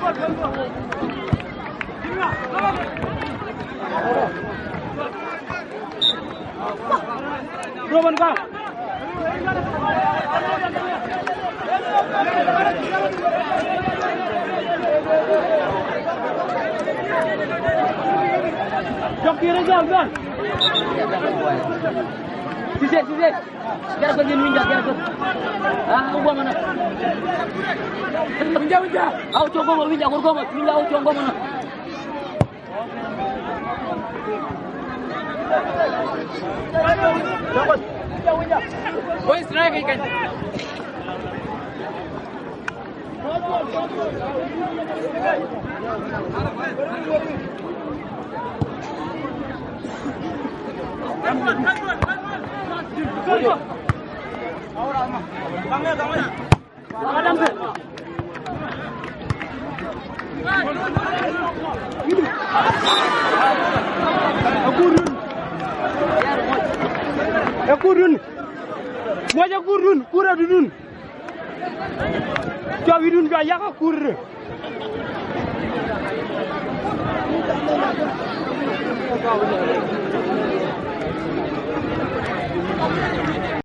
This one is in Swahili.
Roman ka. Jom kiri jom. Sisi. Jangan bagian minjak, jangan. Ubah mana? Minjak. Aku coba mau minjak, aku mau minjak, aku coba mana? Boy, strike ikan. Kurun. Moja kurun, kura dudun. Jawi dun ga ya kur.